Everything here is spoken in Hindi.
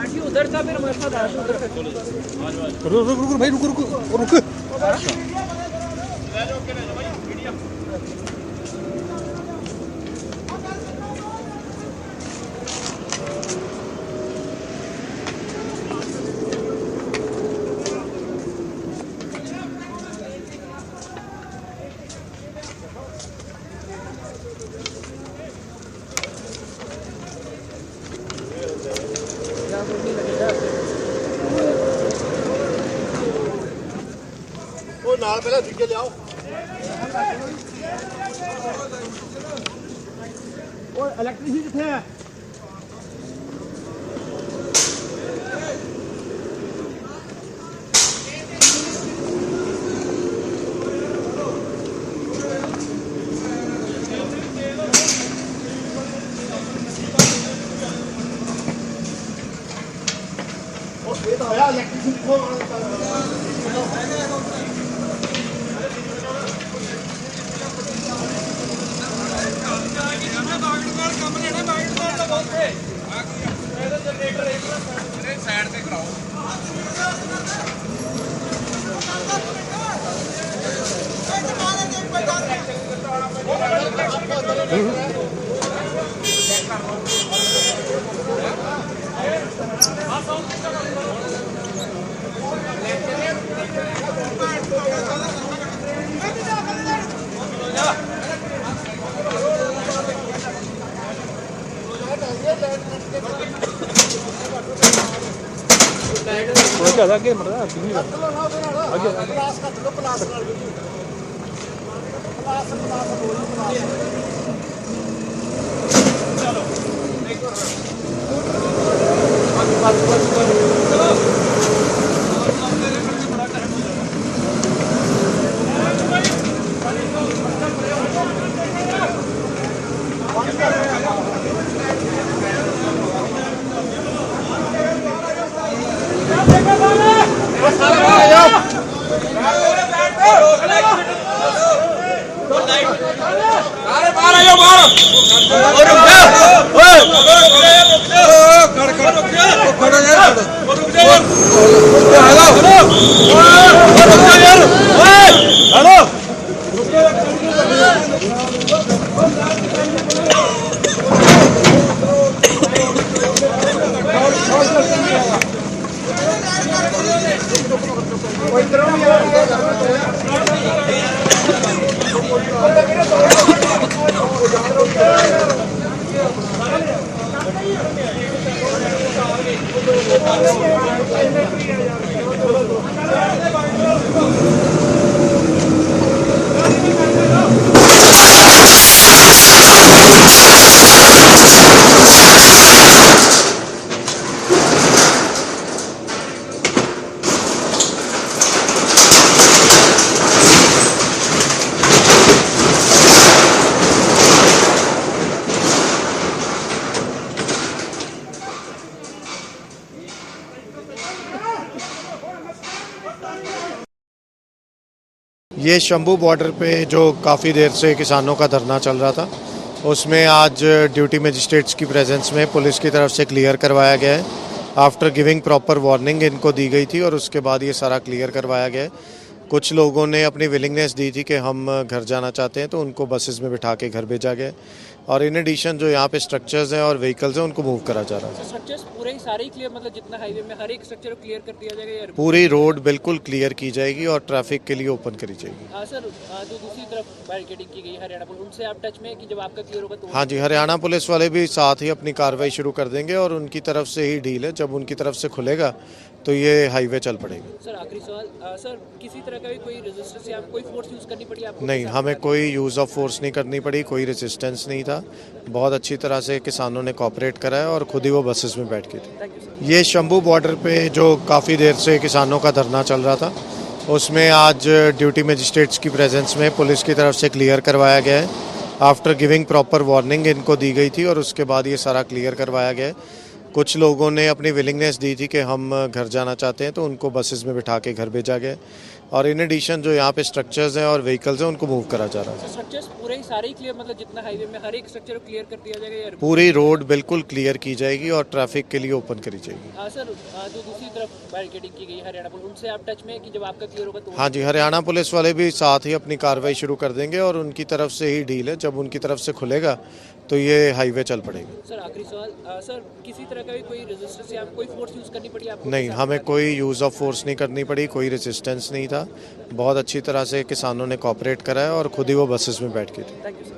उधर था फिर हमारे साथ रुक रुक रुक भाई रुक रुक रुक। ਉਹ ਨਾਲ ਪਹਿਲਾਂ ਦੂਜੇ ਲਿਆਓ। ਓਏ ਇਲੈਕਟ੍ਰੀਸ਼ੀਅਨ ਕਿੱਥੇ ਹੈ? ਉਹ ਇਹ ਤਾਂ ਹੋਇਆ ਇਲੈਕਟ੍ਰੀਸ਼ੀਅਨ ਕਿੱਥੋਂ साइड से कराओ। थोड़ा ज़्यादा आगे मर रहा है आगे ਪਲਾਸ ਕੱਟ ਲਓ ਪਲਾਸ ਨਾਲ ਪਲਾਸ ये शंभू बॉर्डर पे जो काफ़ी देर से किसानों का धरना चल रहा था, उसमें आज ड्यूटी मजिस्ट्रेट्स की प्रेजेंस में पुलिस की तरफ से क्लियर करवाया गया है। आफ्टर गिविंग प्रॉपर वार्निंग इनको दी गई थी और उसके बाद ये सारा क्लियर करवाया गया है। कुछ लोगों ने अपनी विलिंगनेस दी थी कि हम घर जाना चाहते हैं, तो उनको बसेस में बिठा के घर भेजा गया और इन एडिशन जो यहाँ पे स्ट्रक्चर्स हैं और व्हीकल्स हैं उनको मूव करा जा रहा है। स्ट्रक्चर्स पूरे ही सारे ही क्लियर, मतलब जितना हाईवे में हर एक स्ट्रक्चर क्लियर कर दिया जाएगा या पूरी रोड बिल्कुल क्लियर की जाएगी और ट्रैफिक के लिए ओपन करी जाएगी। हाँ सर, जो दूसरी तरफ बैरिकेडिंग की गई हरियाणा पुलिस, उनसे आप टच में है कि जब आपका क्लियर होगा तो? हाँ जी, हरियाणा पुलिस वाले भी साथ ही अपनी कार्रवाई शुरू कर देंगे और उनकी तरफ से ही डील है। जब उनकी तरफ से खुलेगा तो ये हाईवे चल पड़ेगा। सर आखिरी सवाल, सर किसी तरह का भी कोई रेजिस्टेंस या कोई फोर्स यूज करनी पड़ी आपको? नहीं, हमें कोई यूज़ ऑफ फोर्स नहीं करनी पड़ी, कोई रेजिस्टेंस नहीं था। बहुत अच्छी तरह से किसानों ने कोऑपरेट करा है और खुद ही वो बसेस में बैठ के थे। ये शंभू बॉर्डर पे जो काफ़ी देर से किसानों का धरना चल रहा था, उसमें आज ड्यूटी मजिस्ट्रेट्स की प्रेजेंस में पुलिस की तरफ से क्लियर करवाया गया है। आफ्टर गिविंग प्रॉपर वार्निंग इनको दी गई थी और उसके बाद ये सारा क्लियर करवाया गया है। कुछ लोगों ने अपनी विलिंगनेस दी थी कि हम घर जाना चाहते हैं, तो उनको बसेस में बिठा के घर भेजा गया और इन एडिशन जो यहाँ पे स्ट्रक्चर्स हैं और व्हीकल्स हैं उनको मूव करा जा रहा है। स्ट्रक्चर्स पूरे ही सारे ही क्लियर, मतलब जितना हाईवे में हर एक स्ट्रक्चर को क्लियर कर दिया जाएगा या पूरी रोड बिल्कुल क्लियर की जाएगी और ट्रैफिक के लिए ओपन करी जाएगी। सर जो दूसरी तरफ बैरिकेडिंग की गई हरियाणा पुलिस, उनसे आप टच में है कि जब आपका क्लियर होगा तो? हाँ जी, हरियाणा पुलिस वाले भी साथ ही अपनी कार्रवाई शुरू कर देंगे और उनकी तरफ से ही डील है, जब उनकी तरफ से खुलेगा तो ये हाईवे चल पड़ेगी। सर आखिरी सवाल, सर किसी तरह का भी कोई रेजिस्टेंस या कोई फोर्स यूज करनी पड़ी आपको? नहीं, हमें कोई यूज़ ऑफ फोर्स नहीं करनी पड़ी, कोई रेजिस्टेंस नहीं था। बहुत अच्छी तरह से किसानों ने कोऑपरेट करा है और खुद ही वो बसेस में बैठ के थे। Thank you sir.